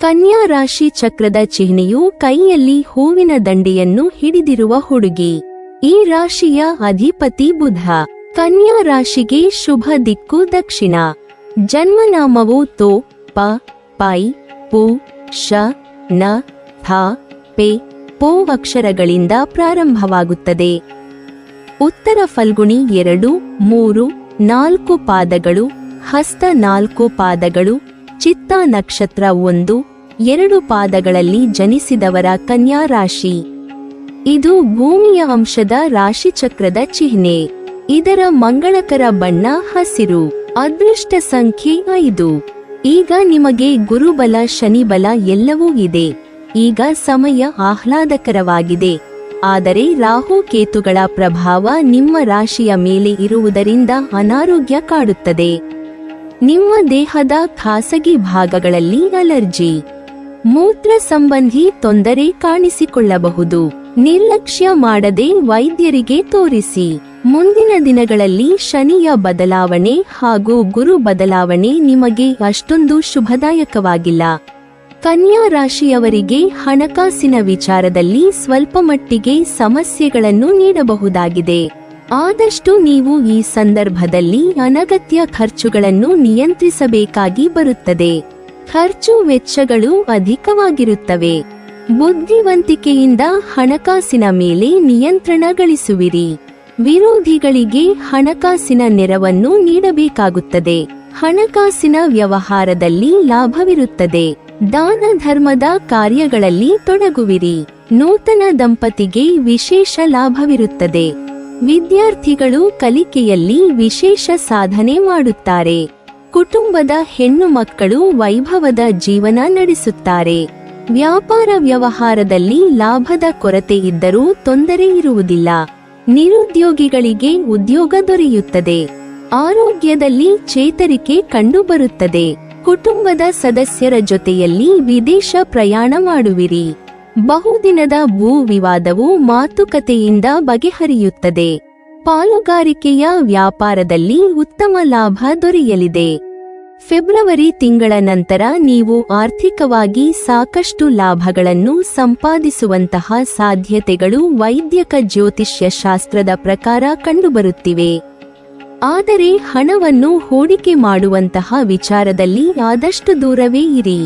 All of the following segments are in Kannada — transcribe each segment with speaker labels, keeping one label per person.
Speaker 1: ಕನ್ಯಾ ರಾಶಿ ಚಕ್ರದ ಚಿಹ್ನೆಯು ಕೈಯಲ್ಲಿ ಹೂವಿನ ದಂಡೆಯನ್ನು ಹಿಡಿದಿರುವ ಹುಡುಗಿ. ಈ ರಾಶಿಯ ಅಧಿಪತಿ ಬುಧ. ಕನ್ಯಾ ರಾಶಿಗೆ ಶುಭ ದಿಕ್ಕು ದಕ್ಷಿಣ. ಜನ್ಮನಾಮವು ತೋ, ಪ, ಪೈ, ಪು, ಶ, ನ, ಥ, ಪೆ, ಪೋ ಅಕ್ಷರಗಳಿಂದ ಪ್ರಾರಂಭವಾಗುತ್ತದೆ. ಉತ್ತರ ಫಲ್ಗುಣಿ 2, 3, 4 ಪಾದಗಳು, ಹಸ್ತ 4 ಪಾದಗಳು, ಚಿತ್ತ ನಕ್ಷತ್ರ 1, 2 ಪಾದಗಳಲ್ಲಿ ಜನಿಸಿದವರ ಕನ್ಯಾ ರಾಶಿ. ಇದು ಭೂಮಿಯ ಅಂಶದ ರಾಶಿಚಕ್ರದ ಚಿಹ್ನೆ. ಇದರ ಮಂಗಳಕರ ಬಣ್ಣ ಹಸಿರು. ಅದೃಷ್ಟ ಸಂಖ್ಯೆ 5. ಈಗ ನಿಮಗೆ ಗುರುಬಲ ಶನಿಬಲ ಎಲ್ಲವೂ ಇದೆ. ಈಗ ಸಮಯ ಆಹ್ಲಾದಕರವಾಗಿದೆ. ಆದರೆ ರಾಹು ಕೇತುಗಳ ಪ್ರಭಾವ ನಿಮ್ಮ ರಾಶಿಯ ಮೇಲೆ ಇರುವುದರಿಂದ ಅನಾರೋಗ್ಯ ಕಾಡುತ್ತದೆ. ನಿಮ್ಮ ದೇಹದ ಖಾಸಗಿ ಭಾಗಗಳಲ್ಲಿ ಅಲರ್ಜಿ, ಮೂತ್ರ ಸಂಬಂಧಿ ತೊಂದರೆ ಕಾಣಿಸಿಕೊಳ್ಳಬಹುದು. ನಿರ್ಲಕ್ಷ್ಯ ಮಾಡದೆ ವೈದ್ಯರಿಗೆ ತೋರಿಸಿ. ಮುಂದಿನ ದಿನಗಳಲ್ಲಿ ಶನಿಯ ಬದಲಾವಣೆ ಹಾಗೂ ಗುರು ಬದಲಾವಣೆ ನಿಮಗೆ ಅಷ್ಟೊಂದು ಶುಭದಾಯಕವಾಗಿಲ್ಲ. ಕನ್ಯಾ ರಾಶಿಯವರಿಗೆ ಹಣಕಾಸಿನ ವಿಚಾರದಲ್ಲಿ ಸ್ವಲ್ಪ ಮಟ್ಟಿಗೆ ಸಮಸ್ಯೆಗಳನ್ನು ನೀಡಬಹುದಾಗಿದೆ. ಆದಷ್ಟು ನೀವು ಈ ಸಂದರ್ಭದಲ್ಲಿ ಅನಗತ್ಯ ಖರ್ಚುಗಳನ್ನು ನಿಯಂತ್ರಿಸಬೇಕಾಗಿ ಬರುತ್ತದೆ. ಖರ್ಚು ವೆಚ್ಚಗಳು ಅಧಿಕವಾಗಿರುತ್ತವೆ. ಬುದ್ಧಿವಂತಿಕೆಯಿಂದ ಹಣಕಾಸಿನ ಮೇಲೆ ನಿಯಂತ್ರಣ ಗಳಿಸುವಿರಿ. ವಿರೋಧಿಗಳಿಗೆ ಹಣಕಾಸಿನ ನೆರವನ್ನು ನೀಡಬೇಕಾಗುತ್ತದೆ. ಹಣಕಾಸಿನ ವ್ಯವಹಾರದಲ್ಲಿ ಲಾಭವಿರುತ್ತದೆ. ದಾನ ಧರ್ಮದ ಕಾರ್ಯಗಳಲ್ಲಿ ತೊಡಗುವಿರಿ. ನೂತನ ದಂಪತಿಗೆ ವಿಶೇಷ ಲಾಭವಿರುತ್ತದೆ. ವಿದ್ಯಾರ್ಥಿಗಳು ಕಲಿಕೆಯಲ್ಲಿ ವಿಶೇಷ ಸಾಧನೆ ಮಾಡುತ್ತಾರೆ. ಕುಟುಂಬದ ಹೆಣ್ಣು ಮಕ್ಕಳು ವೈಭವದ ಜೀವನ ನಡೆಸುತ್ತಾರೆ. ವ್ಯಾಪಾರ ವ್ಯವಹಾರದಲ್ಲಿ ಲಾಭದ ಕೊರತೆ ಇದ್ದರೂ ತೊಂದರೆ ಇರುವುದಿಲ್ಲ. ನಿರುದ್ಯೋಗಿಗಳಿಗೆ ಉದ್ಯೋಗ ದೊರೆಯುತ್ತದೆ. ಆರೋಗ್ಯದಲ್ಲಿ ಚೇತರಿಕೆ ಕಂಡುಬರುತ್ತದೆ. ಕುಟುಂಬದ ಸದಸ್ಯರ ಜೊತೆಯಲ್ಲಿ ವಿದೇಶ ಪ್ರಯಾಣ ಮಾಡುವಿರಿ. ಬಹುದಿನದ ಭೂ ವಿವಾದವು ಮಾತುಕತೆಯಿಂದ ಬಗೆಹರಿಯುತ್ತದೆ. ಪಾಲುಗಾರಿಕೆಯ ವ್ಯಾಪಾರದಲ್ಲಿ ಉತ್ತಮ ಲಾಭ ದೊರೆಯಲಿದೆ. ಫೆಬ್ರವರಿ ತಿಂಗಳ ನಂತರ ನೀವು ಆರ್ಥಿಕವಾಗಿ ಸಾಕಷ್ಟು ಲಾಭಗಳನ್ನು ಸಂಪಾದಿಸುವಂತಹ ಸಾಧ್ಯತೆಗಳು ವೈದ್ಯಕ ಜ್ಯೋತಿಷ್ಯ ಶಾಸ್ತ್ರದ ಪ್ರಕಾರ ಕಂಡುಬರುತ್ತಿವೆ. ಆದರೆ ಹಣವನ್ನು ಹೂಡಿಕೆ ಮಾಡುವಂತಹ ವಿಚಾರದಲ್ಲಿ ಆದಷ್ಟು ದೂರವೇ ಇರಿ.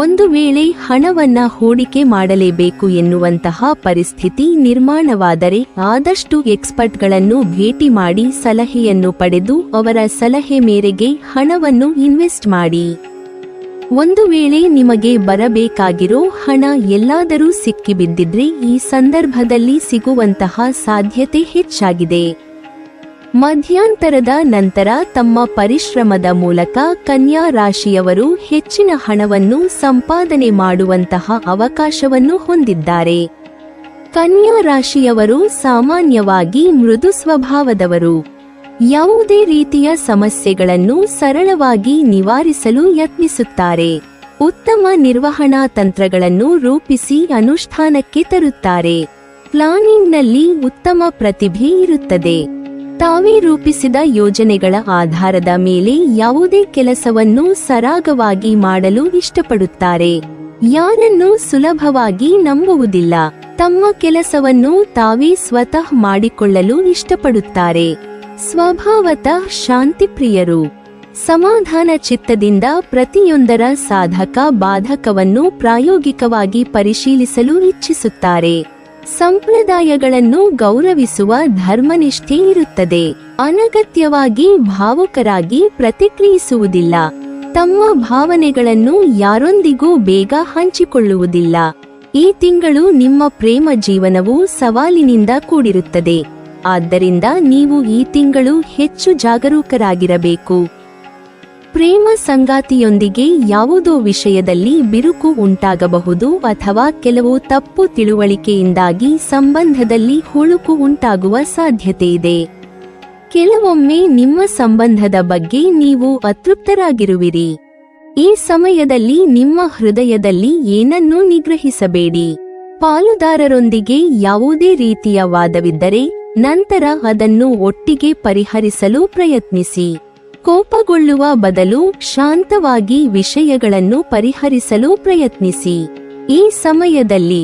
Speaker 1: ಒಂದು ವೇಳೆ ಹಣವನ್ನ ಹೂಡಿಕೆ ಮಾಡಲೇಬೇಕು ಎನ್ನುವಂತಹ ಪರಿಸ್ಥಿತಿ ನಿರ್ಮಾಣವಾದರೆ ಆದಷ್ಟು ಎಕ್ಸ್ಪರ್ಟ್ಗಳನ್ನು ಭೇಟಿ ಮಾಡಿ ಸಲಹೆಯನ್ನು ಪಡೆದು ಅವರ ಸಲಹೆ ಮೇರೆಗೆ ಹಣವನ್ನು ಇನ್ವೆಸ್ಟ್ ಮಾಡಿ. ಒಂದು ವೇಳೆ ನಿಮಗೆ ಬರಬೇಕಾಗಿರೋ ಹಣ ಎಲ್ಲಾದರೂ ಸಿಕ್ಕಿಬಿದ್ದಿದ್ರೆ ಈ ಸಂದರ್ಭದಲ್ಲಿ ಸಿಗುವಂತಹ ಸಾಧ್ಯತೆ ಹೆಚ್ಚಾಗಿದೆ. ಮಧ್ಯಂತರದ ನಂತರ ತಮ್ಮ ಪರಿಶ್ರಮದ ಮೂಲಕ ಕನ್ಯಾ ರಾಶಿಯವರು ಹೆಚ್ಚಿನ ಹಣವನ್ನು ಸಂಪಾದನೆ ಮಾಡುವಂತಹ ಅವಕಾಶವನ್ನು ಹೊಂದಿದ್ದಾರೆ. ಕನ್ಯಾ ರಾಶಿಯವರು ಸಾಮಾನ್ಯವಾಗಿ ಮೃದು ಸ್ವಭಾವದವರು. ಯಾವುದೇ ರೀತಿಯ ಸಮಸ್ಯೆಗಳನ್ನು ಸರಳವಾಗಿ ನಿವಾರಿಸಲು ಯತ್ನಿಸುತ್ತಾರೆ. ಉತ್ತಮ ನಿರ್ವಹಣಾ ತಂತ್ರಗಳನ್ನು ರೂಪಿಸಿ ಅನುಷ್ಠಾನಕ್ಕೆ ತರುತ್ತಾರೆ. ಪ್ಲಾನಿಂಗ್ನಲ್ಲಿ ಉತ್ತಮ ಪ್ರತಿಭೆ ಇರುತ್ತದೆ. ತಾವೇ ರೂಪಿಸಿದ ಯೋಜನೆಗಳ ಆಧಾರದ ಮೇಲೆ ಯಾವುದೇ ಕೆಲಸವನ್ನು ಸರಾಗವಾಗಿ ಮಾಡಲು ಇಷ್ಟಪಡುತ್ತಾರೆ. ಯಾರನ್ನೂ ಸುಲಭವಾಗಿ ನಂಬುವುದಿಲ್ಲ. ತಮ್ಮ ಕೆಲಸವನ್ನು ತಾವೇ ಸ್ವತಃ ಮಾಡಿಕೊಳ್ಳಲು ಇಷ್ಟಪಡುತ್ತಾರೆ. ಸ್ವಭಾವತಃ ಶಾಂತಿಪ್ರಿಯರು. ಸಮಾಧಾನ ಚಿತ್ತದಿಂದ ಪ್ರತಿಯೊಂದರ ಸಾಧಕ ಬಾಧಕವನ್ನು ಪ್ರಾಯೋಗಿಕವಾಗಿ ಪರಿಶೀಲಿಸಲು ಇಚ್ಛಿಸುತ್ತಾರೆ. ಸಂಪ್ರದಾಯಗಳನ್ನು ಗೌರವಿಸುವ ಧರ್ಮನಿಷ್ಠೆ ಇರುತ್ತದೆ. ಅನಗತ್ಯವಾಗಿ ಭಾವುಕರಾಗಿ ಪ್ರತಿಕ್ರಿಯಿಸುವುದಿಲ್ಲ. ತಮ್ಮ ಭಾವನೆಗಳನ್ನು ಯಾರೊಂದಿಗೂ ಬೇಗ ಹಂಚಿಕೊಳ್ಳುವುದಿಲ್ಲ. ಈ ತಿಂಗಳು ನಿಮ್ಮ ಪ್ರೇಮ ಜೀವನವು ಸವಾಲಿನಿಂದ ಕೂಡಿರುತ್ತದೆ. ಆದ್ದರಿಂದ ನೀವು ಈ ತಿಂಗಳು ಹೆಚ್ಚು ಜಾಗರೂಕರಾಗಿರಬೇಕು. ಪ್ರೇಮ ಸಂಗಾತಿಯೊಂದಿಗೆ ಯಾವುದೋ ವಿಷಯದಲ್ಲಿ ಬಿರುಕು ಉಂಟಾಗಬಹುದು ಅಥವಾ ಕೆಲವು ತಪ್ಪು ತಿಳುವಳಿಕೆಯಿಂದಾಗಿ ಸಂಬಂಧದಲ್ಲಿ ಹುಳುಕು ಉಂಟಾಗುವ ಸಾಧ್ಯತೆಯಿದೆ. ಕೆಲವೊಮ್ಮೆ ನಿಮ್ಮ ಸಂಬಂಧದ ಬಗ್ಗೆ ನೀವು ಅತೃಪ್ತರಾಗಿರುವಿರಿ. ಈ ಸಮಯದಲ್ಲಿ ನಿಮ್ಮ ಹೃದಯದಲ್ಲಿ ಏನನ್ನೂ ನಿಗ್ರಹಿಸಬೇಡಿ. ಪಾಲುದಾರರೊಂದಿಗೆ ಯಾವುದೇ ರೀತಿಯ ವಾದವಿದ್ದರೆ ನಂತರ ಅದನ್ನು ಒಟ್ಟಿಗೆ ಪರಿಹರಿಸಲು ಪ್ರಯತ್ನಿಸಿ. ಕೋಪಗೊಳ್ಳುವ ಬದಲು ಶಾಂತವಾಗಿ ವಿಷಯಗಳನ್ನು ಪರಿಹರಿಸಲು ಪ್ರಯತ್ನಿಸಿ. ಈ ಸಮಯದಲ್ಲಿ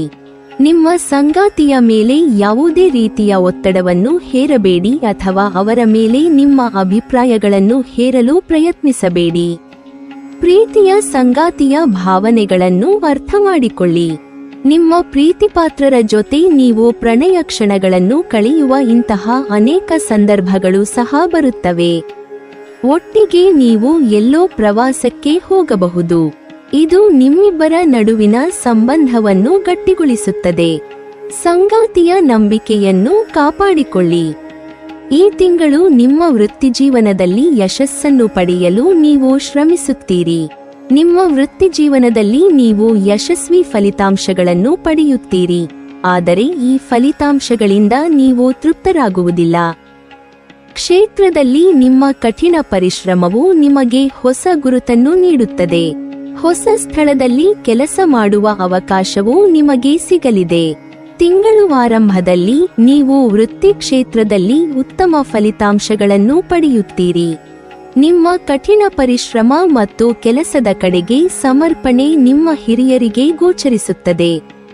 Speaker 1: ನಿಮ್ಮ ಸಂಗಾತಿಯ ಮೇಲೆ ಯಾವುದೇ ರೀತಿಯ ಒತ್ತಡವನ್ನು ಹೇರಬೇಡಿ ಅಥವಾ ಅವರ ಮೇಲೆ ನಿಮ್ಮ ಅಭಿಪ್ರಾಯಗಳನ್ನು ಹೇರಲು ಪ್ರಯತ್ನಿಸಬೇಡಿ. ಪ್ರೀತಿಯ ಸಂಗಾತಿಯ ಭಾವನೆಗಳನ್ನು ಅರ್ಥಮಾಡಿಕೊಳ್ಳಿ. ನಿಮ್ಮ ಪ್ರೀತಿಪಾತ್ರರ ಜೊತೆ ನೀವು ಪ್ರಣಯ ಕ್ಷಣಗಳನ್ನು ಕಳೆಯುವ ಇಂತಹ ಅನೇಕ ಸಂದರ್ಭಗಳು ಸಹ ಬರುತ್ತವೆ. ಒಟ್ಟಿಗೆ ನೀವು ಎಲ್ಲೋ ಪ್ರವಾಸಕ್ಕೆ ಹೋಗಬಹುದು. ಇದು ನಿಮ್ಮಿಬ್ಬರ ನಡುವಿನ ಸಂಬಂಧವನ್ನು ಗಟ್ಟಿಗೊಳಿಸುತ್ತದೆ. ಸಂಗಾತಿಯ ನಂಬಿಕೆಯನ್ನು ಕಾಪಾಡಿಕೊಳ್ಳಿ. ಈ ತಿಂಗಳು ನಿಮ್ಮ ವೃತ್ತಿಜೀವನದಲ್ಲಿ ಯಶಸ್ಸನ್ನು ಪಡೆಯಲು ನೀವು ಶ್ರಮಿಸುತ್ತೀರಿ. ನಿಮ್ಮ ವೃತ್ತಿಜೀವನದಲ್ಲಿ ನೀವು ಯಶಸ್ವಿ ಫಲಿತಾಂಶಗಳನ್ನು ಪಡೆಯುತ್ತೀರಿ. ಆದರೆ ಈ ಫಲಿತಾಂಶಗಳಿಂದ ನೀವು ತೃಪ್ತರಾಗುವುದಿಲ್ಲ. ಕ್ಷೇತ್ರದಲ್ಲಿ ನಿಮ್ಮ ಕಠಿಣ ಪರಿಶ್ರಮವು ನಿಮಗೆ ಹೊಸ ಗುರುತನ್ನು ನೀಡುತ್ತದೆ. ಹೊಸ ಸ್ಥಳದಲ್ಲಿ ಕೆಲಸ ಮಾಡುವ ಅವಕಾಶವೂ ನಿಮಗೆ ಸಿಗಲಿದೆ. ತಿಂಗಳು ಆರಂಭದಲ್ಲಿ ನೀವು ವೃತ್ತಿ ಕ್ಷೇತ್ರದಲ್ಲಿ ಉತ್ತಮ ಫಲಿತಾಂಶಗಳನ್ನು ಪಡೆಯುತ್ತೀರಿ. ನಿಮ್ಮ ಕಠಿಣ ಪರಿಶ್ರಮ ಮತ್ತು ಕೆಲಸದ ಕಡೆಗೆ ಸಮರ್ಪಣೆ ನಿಮ್ಮ ಹಿರಿಯರಿಗೆ ಗೋಚರಿಸುತ್ತದೆ.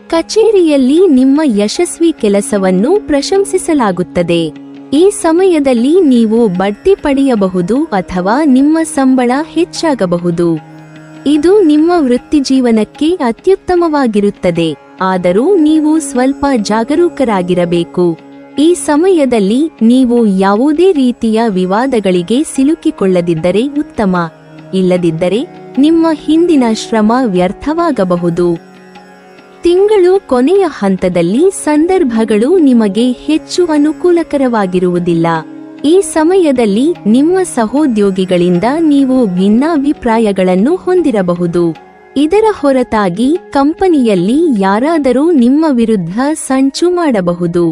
Speaker 1: ಕಚೇರಿಯಲ್ಲಿ ನಿಮ್ಮ ಯಶಸ್ವಿ ಕೆಲಸವನ್ನು ಪ್ರಶಂಸಿಸಲಾಗುತ್ತದೆ. ಈ ಸಮಯದಲ್ಲಿ ನೀವು ಬಡ್ತಿ ಪಡೆಯಬಹುದು ಅಥವಾ ನಿಮ್ಮ ಸಂಬಳ ಹೆಚ್ಚಾಗಬಹುದು. ಇದು ನಿಮ್ಮ ವೃತ್ತಿಜೀವನಕ್ಕೆ ಅತ್ಯುತ್ತಮವಾಗಿರುತ್ತದೆ. ಆದರೂ ನೀವು ಸ್ವಲ್ಪ ಜಾಗರೂಕರಾಗಿರಬೇಕು. ಈ ಸಮಯದಲ್ಲಿ ನೀವು ಯಾವುದೇ ರೀತಿಯ ವಿವಾದಗಳಿಗೆ ಸಿಲುಕಿಕೊಳ್ಳದಿದ್ದರೆ ಉತ್ತಮ. ಇಲ್ಲದಿದ್ದರೆ ನಿಮ್ಮ ಹಿಂದಿನ ಶ್ರಮ ವ್ಯರ್ಥವಾಗಬಹುದು. ತಿಂಗಳು ಕೊನೆಯ ಹಂತದಲ್ಲಿ ಸಂದರ್ಭಗಳು ನಿಮಗೆ ಹೆಚ್ಚು ಅನುಕೂಲಕರವಾಗಿರುವುದಿಲ್ಲ. ಈ ಸಮಯದಲ್ಲಿ ನಿಮ್ಮ ಸಹೋದ್ಯೋಗಿಗಳಿಂದ ನೀವು ಭಿನ್ನಾಭಿಪ್ರಾಯಗಳನ್ನು ಹೊಂದಿರಬಹುದು. ಇದರ ಹೊರತಾಗಿ ಕಂಪನಿಯಲ್ಲಿ ಯಾರಾದರೂ ನಿಮ್ಮ ವಿರುದ್ಧ ಸಂಚು ಮಾಡಬಹುದು.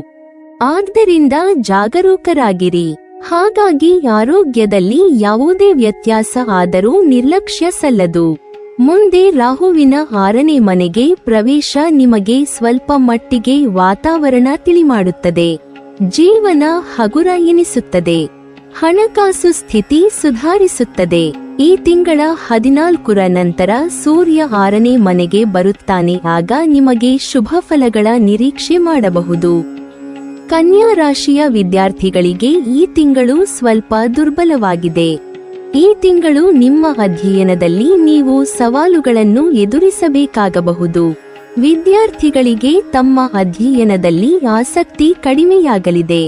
Speaker 1: ಆದ್ದರಿಂದ ಜಾಗರೂಕರಾಗಿರಿ. ಹಾಗಾಗಿ ಆರೋಗ್ಯದಲ್ಲಿ ಯಾವುದೇ ವ್ಯತ್ಯಾಸ ಆದರೂ ನಿರ್ಲಕ್ಷ್ಯ ಸಲ್ಲದು. ಮುಂದೆ ರಾಹುವಿನ 6ನೇ ಮನೆಗೆ ಪ್ರವೇಶ ನಿಮಗೆ ಸ್ವಲ್ಪ ಮಟ್ಟಿಗೆ ವಾತಾವರಣ ತಿಳಿಮಾಡುತ್ತದೆ. ಜೀವನ ಹಗುರ ಎನಿಸುತ್ತದೆ. ಹಣಕಾಸು ಸ್ಥಿತಿ ಸುಧಾರಿಸುತ್ತದೆ. ಈ ತಿಂಗಳ 14ರ ನಂತರ ಸೂರ್ಯ 6ನೇ ಮನೆಗೆ ಬರುತ್ತಾನೆ. ಆಗ ನಿಮಗೆ ಶುಭ ಫಲಗಳ ನಿರೀಕ್ಷೆ ಮಾಡಬಹುದು. ಕನ್ಯಾ ರಾಶಿಯ ವಿದ್ಯಾರ್ಥಿಗಳಿಗೆ ಈ ತಿಂಗಳು ಸ್ವಲ್ಪ ದುರ್ಬಲವಾಗಿದೆ. ಈ ತಿಂಗಳು ನಿಮ್ಮ ಅಧ್ಯಯನದಲ್ಲಿ ನೀವು ಸವಾಲುಗಳನ್ನು ಎದುರಿಸಬೇಕಾಗಬಹುದು. ವಿದ್ಯಾರ್ಥಿಗಳಿಗೆ ತಮ್ಮ ಅಧ್ಯಯನದಲ್ಲಿ ಆಸಕ್ತಿ ಕಡಿಮೆಯಾಗಲಿದೆ.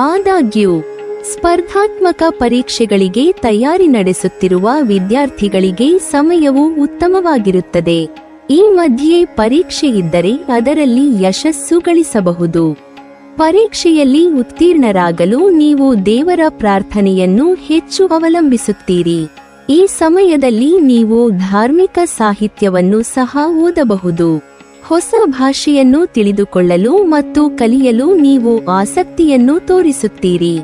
Speaker 1: ಆದಾಗ್ಯೂ ಸ್ಪರ್ಧಾತ್ಮಕ ಪರೀಕ್ಷೆಗಳಿಗೆ ತಯಾರಿ ನಡೆಸುತ್ತಿರುವ ವಿದ್ಯಾರ್ಥಿಗಳಿಗೆ ಸಮಯವು ಉತ್ತಮವಾಗಿರುತ್ತದೆ. ಈ ಮಧ್ಯೆ ಪರೀಕ್ಷೆ ಇದ್ದರೆ ಅದರಲ್ಲಿ ಯಶಸ್ಸು ಗಳಿಸಬಹುದು. ಪರೀಕ್ಷೆಯಲ್ಲಿ ಉತ್ತೀರ್ಣರಾಗಲು ನೀವು ದೇವರ ಪ್ರಾರ್ಥನೆಯನ್ನು ಹೆಚ್ಚು ಅವಲಂಬಿಸುತ್ತೀರಿ. ಈ ಸಮಯದಲ್ಲಿ ನೀವು ಧಾರ್ಮಿಕ ಸಾಹಿತ್ಯವನ್ನು ಸಹ ಓದಬಹುದು. ಹೊಸ ಭಾಷೆಯನ್ನು ತಿಳಿದುಕೊಳ್ಳಲು ಮತ್ತು ಕಲಿಯಲು ನೀವು ಆಸಕ್ತಿಯನ್ನು ತೋರಿಸುತ್ತೀರಿ.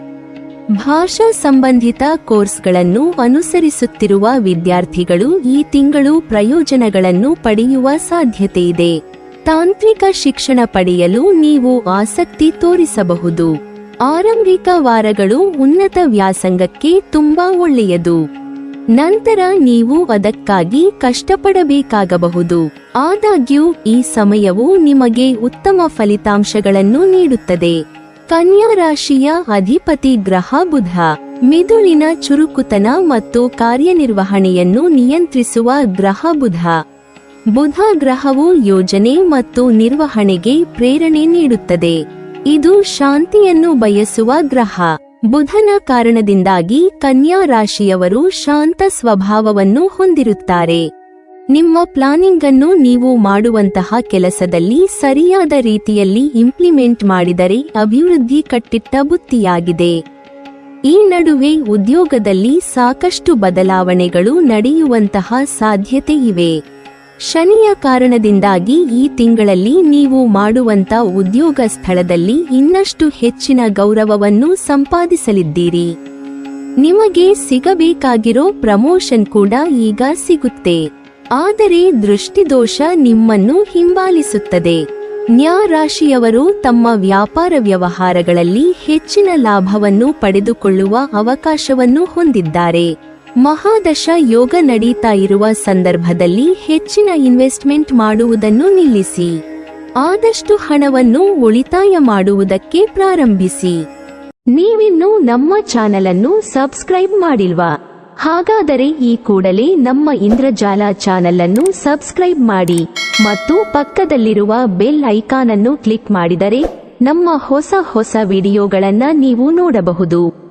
Speaker 1: ಭಾಷಾ ಸಂಬಂಧಿತ ಕೋರ್ಸ್ಗಳನ್ನು ಅನುಸರಿಸುತ್ತಿರುವ ವಿದ್ಯಾರ್ಥಿಗಳು ಈ ತಿಂಗಳು ಪ್ರಯೋಜನಗಳನ್ನು ಪಡೆಯುವ ಸಾಧ್ಯತೆಯಿದೆ. ತಾಂತ್ರಿಕ ಶಿಕ್ಷಣ ಪಡೆಯಲು ನೀವು ಆಸಕ್ತಿ ತೋರಿಸಬಹುದು. ಆರಂಭಿಕ ವಾರಗಳು ಉನ್ನತ ವ್ಯಾಸಂಗಕ್ಕೆ ತುಂಬಾ ಒಳ್ಳೆಯದು. ನಂತರ ನೀವು ಅದಕ್ಕಾಗಿ ಕಷ್ಟಪಡಬೇಕಾಗಬಹುದು. ಆದಾಗ್ಯೂ ಈ ಸಮಯವು ನಿಮಗೆ ಉತ್ತಮ ಫಲಿತಾಂಶಗಳನ್ನು ನೀಡುತ್ತದೆ. ಕನ್ಯಾ ರಾಶಿಯ ಅಧಿಪತಿ ಗ್ರಹ ಬುಧ. ಮಿದುಳಿನ ಚುರುಕುತನ ಮತ್ತು ಕಾರ್ಯನಿರ್ವಹಣೆಯನ್ನು ನಿಯಂತ್ರಿಸುವ ಗ್ರಹ ಬುಧ. ಬುಧ ಗ್ರಹವು ಯೋಜನೆ ಮತ್ತು ನಿರ್ವಹಣೆಗೆ ಪ್ರೇರಣೆ ನೀಡುತ್ತದೆ. ಇದು ಶಾಂತಿಯನ್ನು ಬಯಸುವ ಗ್ರಹ. ಬುಧನ ಕಾರಣದಿಂದಾಗಿ ಕನ್ಯಾ ರಾಶಿಯವರು ಶಾಂತ ಸ್ವಭಾವವನ್ನು ಹೊಂದಿರುತ್ತಾರೆ. ನಿಮ್ಮ ಪ್ಲಾನಿಂಗ್ ಅನ್ನು ನೀವು ಮಾಡುವಂತಹ ಕೆಲಸದಲ್ಲಿ ಸರಿಯಾದ ರೀತಿಯಲ್ಲಿ ಇಂಪ್ಲಿಮೆಂಟ್ ಮಾಡಿದರೆ ಅಭಿವೃದ್ಧಿ ಕಟ್ಟಿಟ್ಟ ಬುತ್ತಿಯಾಗಿದೆ. ಈ ನಡುವೆ ಉದ್ಯೋಗದಲ್ಲಿ ಸಾಕಷ್ಟು ಬದಲಾವಣೆಗಳು ನಡೆಯುವಂತಹ ಸಾಧ್ಯತೆ ಇವೆ. ಶನಿಯ ಕಾರಣದಿಂದಾಗಿ ಈ ತಿಂಗಳಲ್ಲಿ ನೀವು ಮಾಡುವಂತ ಉದ್ಯೋಗ ಸ್ಥಳದಲ್ಲಿ ಇನ್ನಷ್ಟು ಹೆಚ್ಚಿನ ಗೌರವವನ್ನು ಸಂಪಾದಿಸಲಿದ್ದೀರಿ. ನಿಮಗೆ ಸಿಗಬೇಕಾಗಿರೋ ಪ್ರಮೋಷನ್ ಕೂಡ ಈಗ ಸಿಗುತ್ತೆ. ಆದರೆ ದೃಷ್ಟಿದೋಷ ನಿಮ್ಮನ್ನು ಹಿಂಬಾಲಿಸುತ್ತದೆ. ನ್ಯಾ ರಾಶಿಯವರು ತಮ್ಮ ವ್ಯಾಪಾರ ವ್ಯವಹಾರಗಳಲ್ಲಿ ಹೆಚ್ಚಿನ ಲಾಭವನ್ನು ಪಡೆದುಕೊಳ್ಳುವ ಅವಕಾಶವನ್ನು ಹೊಂದಿದ್ದಾರೆ. ಮಹಾದಶ ಯೋಗ ನಡೀತಾ ಇರುವ ಸಂದರ್ಭದಲ್ಲಿ ಹೆಚ್ಚಿನ ಇನ್ವೆಸ್ಟ್ಮೆಂಟ್ ಮಾಡುವುದನ್ನು ನಿಲ್ಲಿಸಿ. ಆದಷ್ಟು ಹಣವನ್ನು ಉಳಿತಾಯ ಮಾಡುವುದಕ್ಕೆ ಪ್ರಾರಂಭಿಸಿ. ನೀವಿನ್ನೂ ನಮ್ಮ ಚಾನೆಲ್ ಅನ್ನು ಸಬ್ಸ್ಕ್ರೈಬ್ ಮಾಡಿಲ್ವಾ? ಹಾಗಾದರೆ ಈ ಕೂಡಲೇ ನಮ್ಮ ಇಂದ್ರಜಾಲ ಚಾನೆಲ್ ಅನ್ನು ಸಬ್ಸ್ಕ್ರೈಬ್ ಮಾಡಿ ಮತ್ತು ಪಕ್ಕದಲ್ಲಿರುವ ಬೆಲ್ ಐಕಾನ್ ಅನ್ನು ಕ್ಲಿಕ್ ಮಾಡಿದರೆ ನಮ್ಮ ಹೊಸ ವಿಡಿಯೋಗಳನ್ನು ನೀವು ನೋಡಬಹುದು.